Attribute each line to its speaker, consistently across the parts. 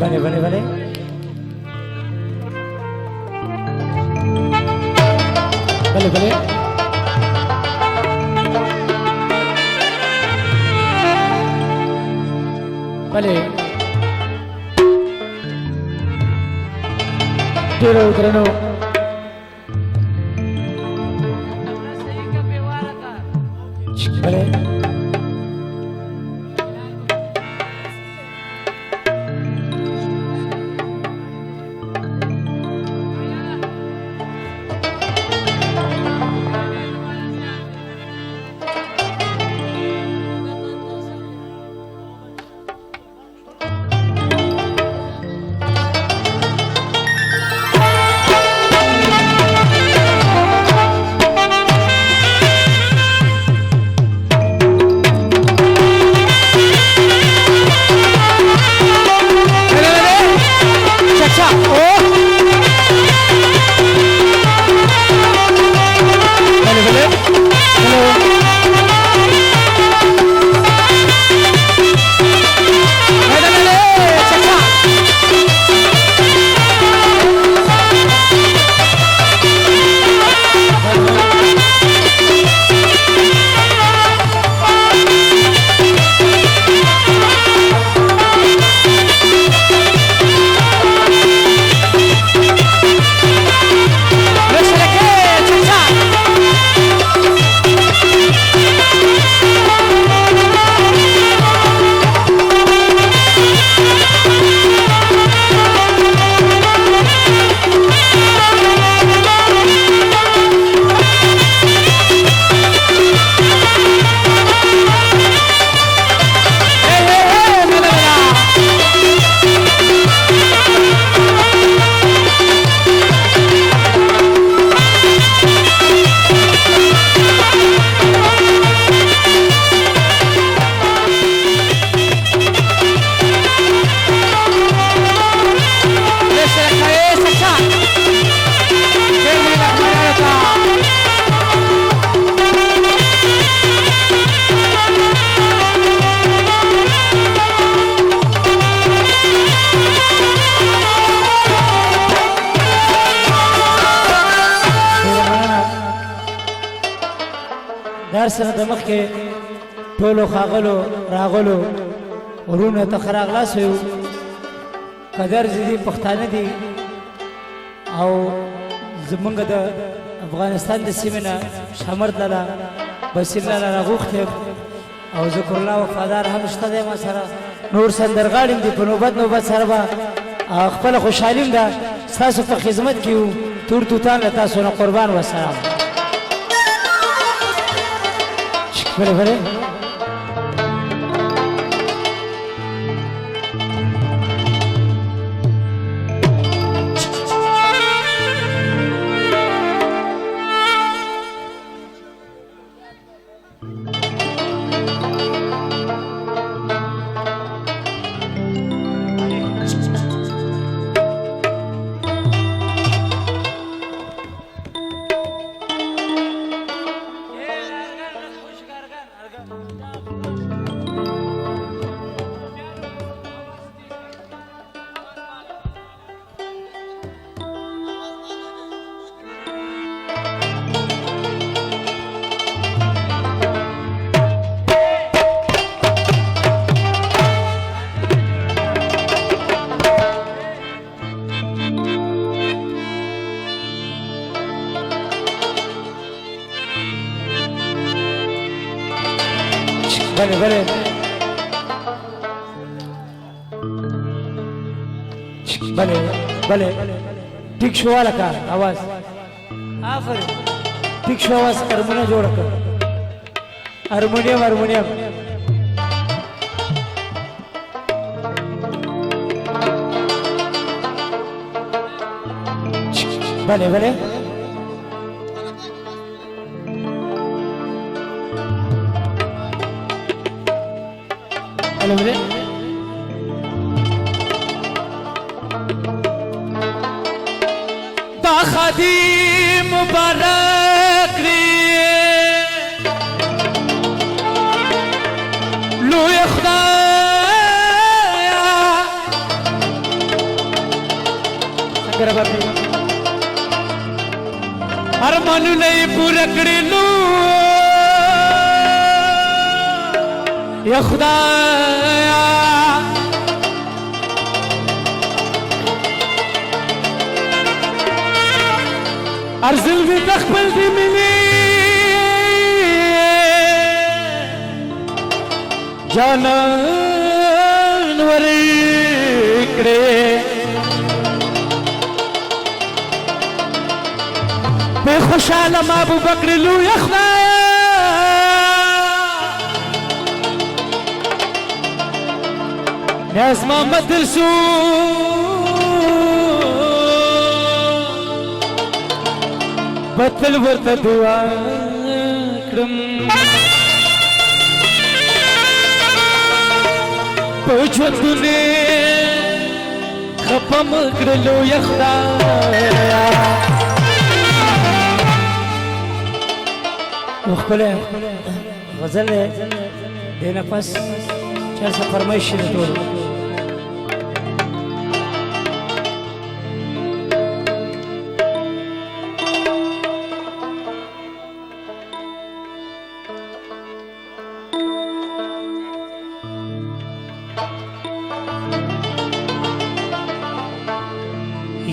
Speaker 1: بله بله بله بله بله بله ډیرو درنو بله سره د مخ کې ټولو خاغلو راغلو ورونه ته خراغلاس یو قدر دي پښتانه دي او زمونږ د افغانستان د سیمې نه شمر لاله بصیر لاله راغوښته او ذکر الله وفادار هم شته دی ما سره نور سندرغاړي دي په نوبت سره به خپل خوشحالیم ده ستاسو په خدمت کې یو تور توتان له تاسو نه قربان وسلام بله بله بله بله بله بله ٹھیک شو والا کا आवाज آفرین ٹھیک شو आवाज هارمونیم جوړ کړ هارمونیم بله بله بله دا خادم مبارک لی لوی خدایا خبره به ارمانونه یې پوره کړي نو یا خدایا ارزل وی تخپل دی مینې جانان ورکړې په خوشاله ما ابو بکر لوی خدایا نیاز محمد درسو بتل ورته دعا کړم په ژوندونه خپه مه کړه لویه خدایه وښکلی غزل دی دې نه پس چا څه فرمایش شي د ټولو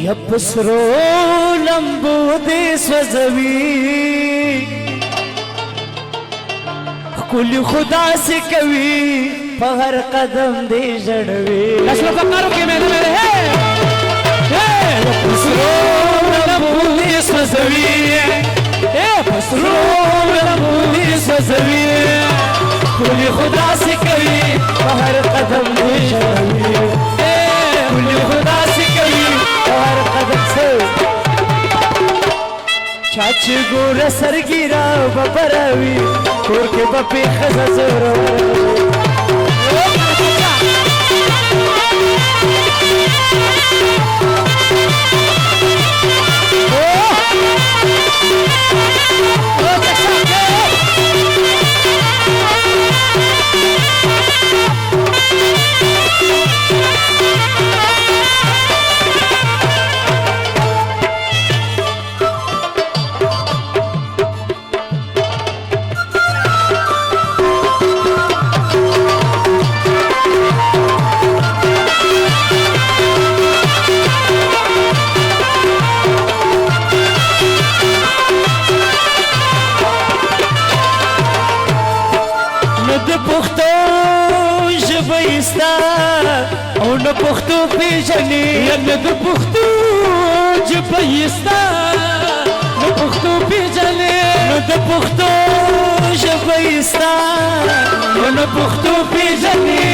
Speaker 1: یا پسرو لمبو دې سوځوي کلی خدا سے کوي په هر قدم دې ژړوي لاسو پکارو کې مې ہے پسرو لمبو دې سوځوي پسرو لمبو دې سوځوي کلی خدا سے کوي په هر قدم دې ژړوي کلی خدا سے کوي هر قدم سے چاچ ګور سرګیرا بپراوي کور کې بپې خزه زور او نه پښتو پیژنې نه د پښتو ژبه یې ستا نه پښتو پیژنې نه د پښتو ژبه یې ستا نه پښتو پیژنې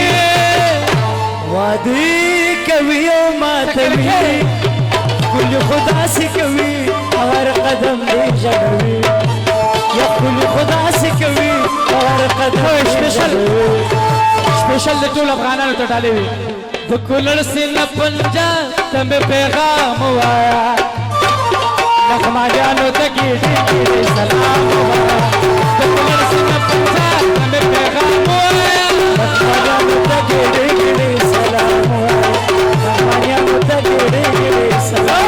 Speaker 1: وعدې کوي او ماتوي ګل خدا سي کوي هر قدم دې ژړوي یا ګل خدا سي کوي هر قدم special de ټول افغانانو ته ډالې وي د کولر سینا پنجا تم پیغام وایا لخماجانو ته ګیډې سلام وایا د کولر سینا پنجا تم پیغام وایا لخماجانو ته ګیډې سلام وایا لخماجانو ته ګیډې سلام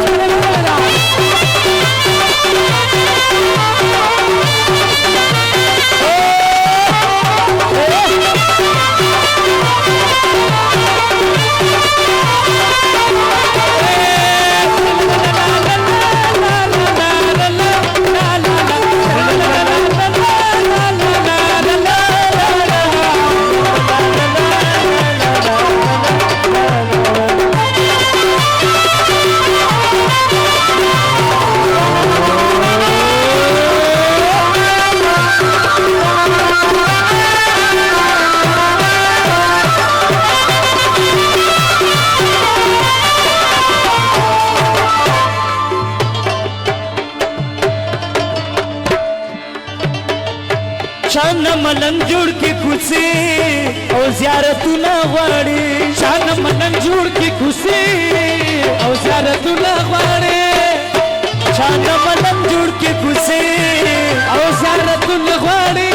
Speaker 1: شان ملنګ جوړ کې کوڅې او زیارتونه غواړي شان ملنګ جوړ کې کوڅې او زیارتونه غواړي شان ملنګ جوړ کې کوڅې او زیارتونه غواړي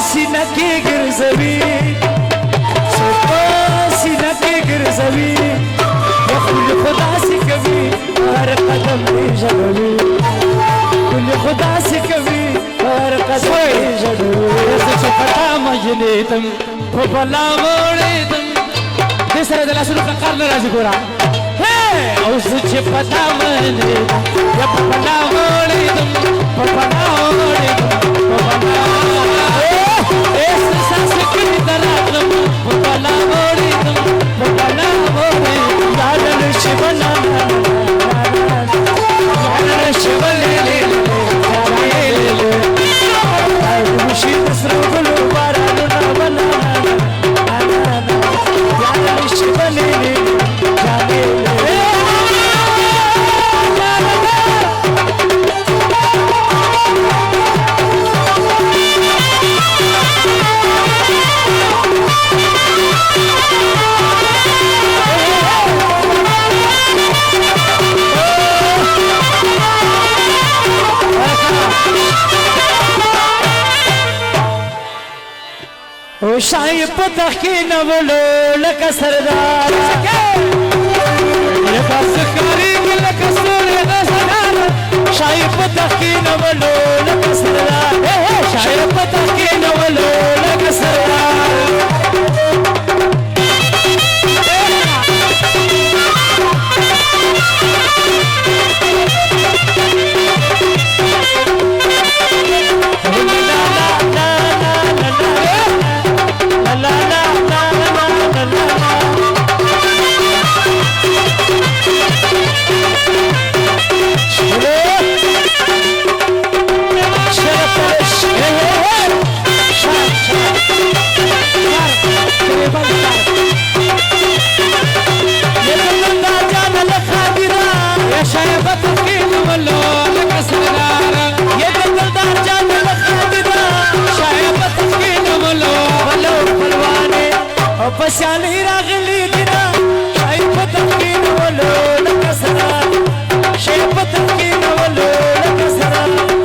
Speaker 1: سینه کې ګرځوي سینه کې ګرځوي باندې تم په بلا وړېدم دې سره د لاسونو کار نه راځي ګوره او زه چې په تا باندې یا په بلا وړېدم په بلا وړېدم په بلا احساس کې درغلم په بلا وړېدم په بلا وړېدم لاله شي بلا لاله شي بلا مشي تسرو ګلو بارانونه بلا لاله شي بلا شای پتخ کی نولو لکه سردار یا بس کاری لکه سردار شای پتخ کی نولو لکه سردار شای پتخ کی نولو لکه سردار پسیالی راغلی دینا شای پتخ کی نولو لکه سرار شای پتخ کی نولو لکه سرار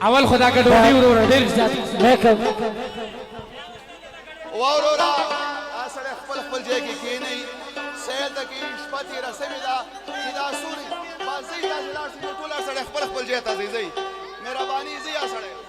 Speaker 1: اول خدا کا ډوډۍ ورور ډېر زیات میکم
Speaker 2: وورورا اصل خپل خپل ځای کې کېنی سیل د کې شپه تېره سوې ده چې دا سوري بازۍ داسې لاړ شي نو ټول سړی خپل خپل ځای ته ځي مهرباني ځي سړی